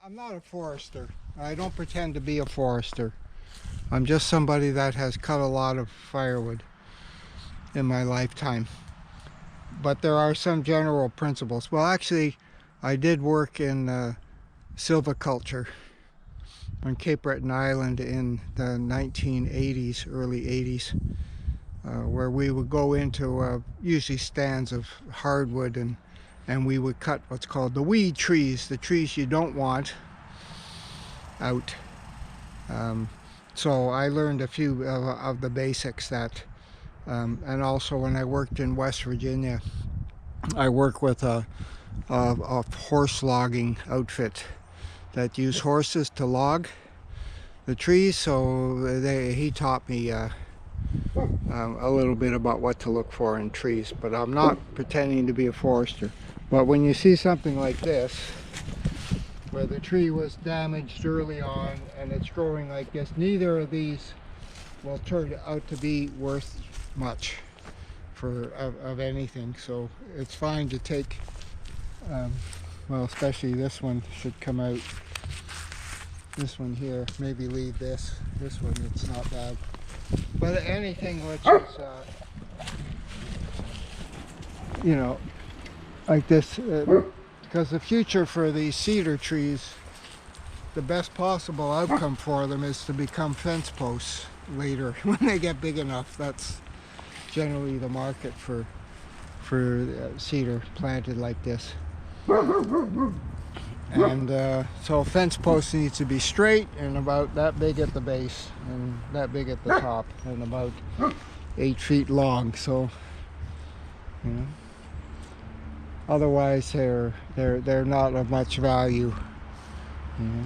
I'm not a forester. I don't pretend to be a forester. I'm just somebody that has cut a lot of firewood in my lifetime. But there are some general principles. Well, actually, I did work in silviculture on Cape Breton Island in the 1980s, early 80s, where we would go into usually stands of hardwood and we would cut what's called the weed trees, the trees you don't want, out. So I learned a few of the basics that, and also when I worked in West Virginia, I worked with a horse logging outfit that used horses to log the trees, so he taught me a little bit about what to look for in trees, but I'm not pretending to be a forester. But when you see something like this, where the tree was damaged early on and it's growing like this, neither of these will turn out to be worth much of anything. So it's fine to take, well, especially this one should come out. This one here, maybe leave this. This one, it's not bad. But anything which is, you know, like this, because the future for these cedar trees, the best possible outcome for them is to become fence posts later when they get big enough. That's generally the market for cedar planted like this. And so a fence post needs to be straight and about that big at the base and that big at the top and about 8 feet long. So, you know, otherwise they're not of much value. You know,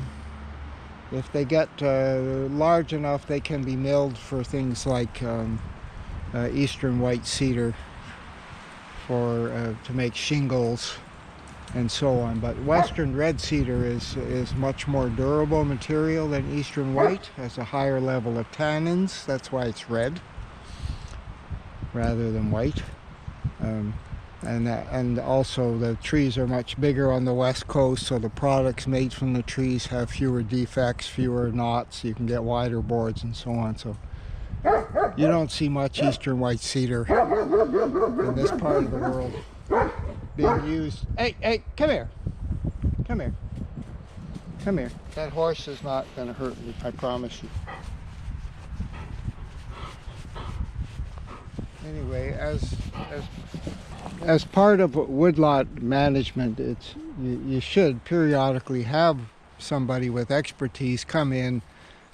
if they get large enough, they can be milled for things like eastern white cedar for to make shingles and so on. But western red cedar is much more durable material than eastern white, has a higher level of tannins. That's why it's red rather than white. And also the trees are much bigger on the west coast, so the products made from the trees have fewer defects, fewer knots. You can get wider boards and so on. So you don't see much eastern white cedar in this part of the world being used. Hey, come here. Come here. Come here. That horse is not going to hurt me, I promise you. Anyway, as part of woodlot management, you should periodically have somebody with expertise come in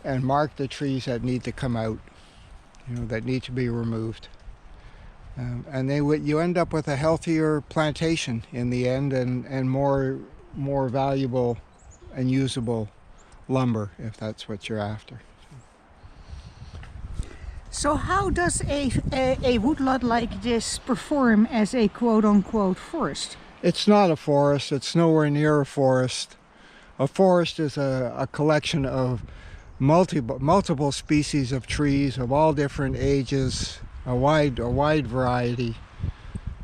and mark the trees that need to come out, you know, that need to be removed. And you end up with a healthier plantation in the end, and more valuable and usable lumber, if that's what you're after. So how does a woodlot like this perform as a quote-unquote forest? It's not a forest. It's nowhere near a forest. A forest is a collection of multiple species of trees of all different ages, a wide variety,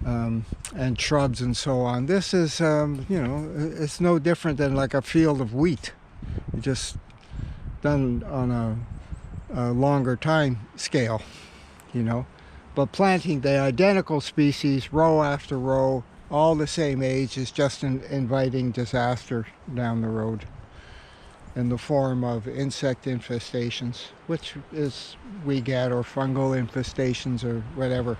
and shrubs and so on. This is, you know, it's no different than like a field of wheat, just done on a longer time scale, you know. But planting the identical species row after row, all the same age, is just inviting disaster down the road in the form of insect infestations, which is we get, or fungal infestations or whatever.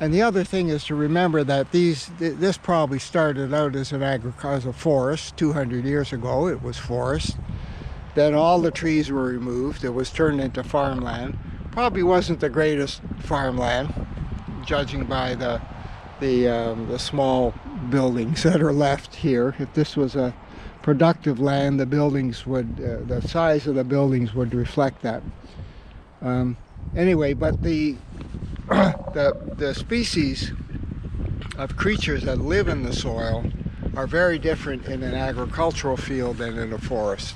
And the other thing is to remember that this probably started out as a forest 200 years ago. It was forest. Then all the trees were removed. It was turned into farmland. Probably wasn't the greatest farmland, judging by the small buildings that are left here. If this was a productive land, the buildings would, the size of the buildings would reflect that. Anyway, but the species of creatures that live in the soil are very different in an agricultural field than in a forest.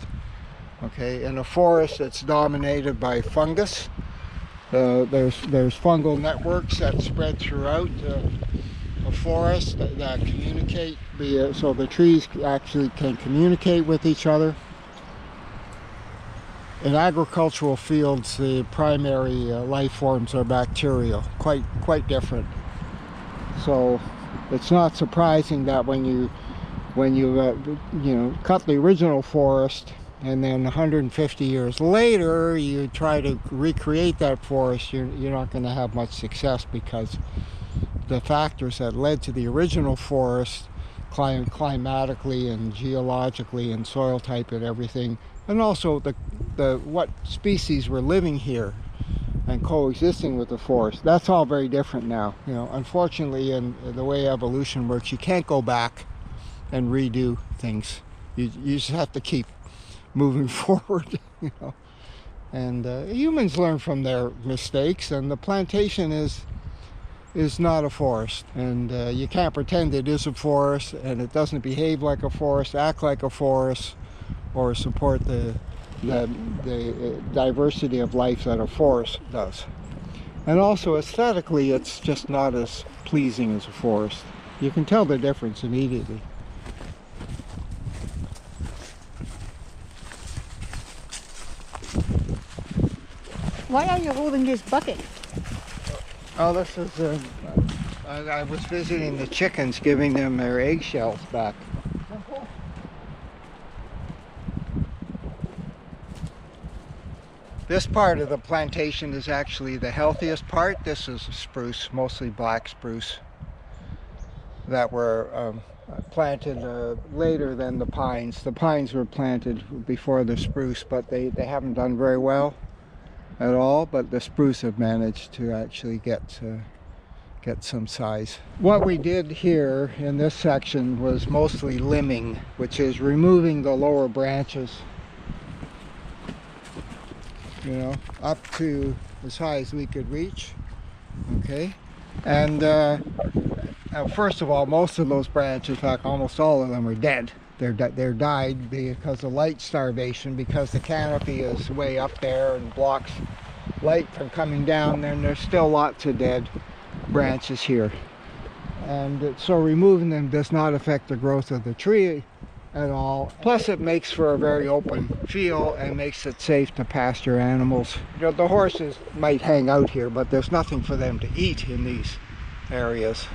Okay, in a forest it's dominated by fungus. There's fungal networks that spread throughout a forests that communicate, so the trees actually can communicate with each other. In agricultural fields, the primary life forms are bacterial, quite different. So it's not surprising that when you cut the original forest, and then 150 years later you try to recreate that forest, you're not going to have much success, because the factors that led to the original forest, climatically and geologically and soil type and everything, and also what species were living here and coexisting with the forest, that's all very different now. Unfortunately, in the way evolution works, you can't go back and redo things. You just have to keep moving forward. And humans learn from their mistakes, and the plantation is not a forest, and you can't pretend it is a forest, and it doesn't behave like a forest, act like a forest, or support the diversity of life that a forest does. And also aesthetically, it's just not as pleasing as a forest. You can tell the difference immediately. Why are you holding this bucket? Oh, this is I was visiting the chickens, giving them their eggshells back. This part of the plantation is actually the healthiest part. This is spruce, mostly black spruce, that were planted later than the pines. The pines were planted before the spruce, but they haven't done very well at all. But the spruce have managed to actually get some size. What we did here in this section was mostly limbing, which is removing the lower branches, up to as high as we could reach. Okay, and first of all, most of those branches, in fact almost all of them, are dead. They're died because of light starvation, because the canopy is way up there and blocks light from coming down. Then there's still lots of dead branches here, and so removing them does not affect the growth of the tree at all. Plus it makes for a very open field and makes it safe to pasture animals. The horses might hang out here, but there's nothing for them to eat in these areas.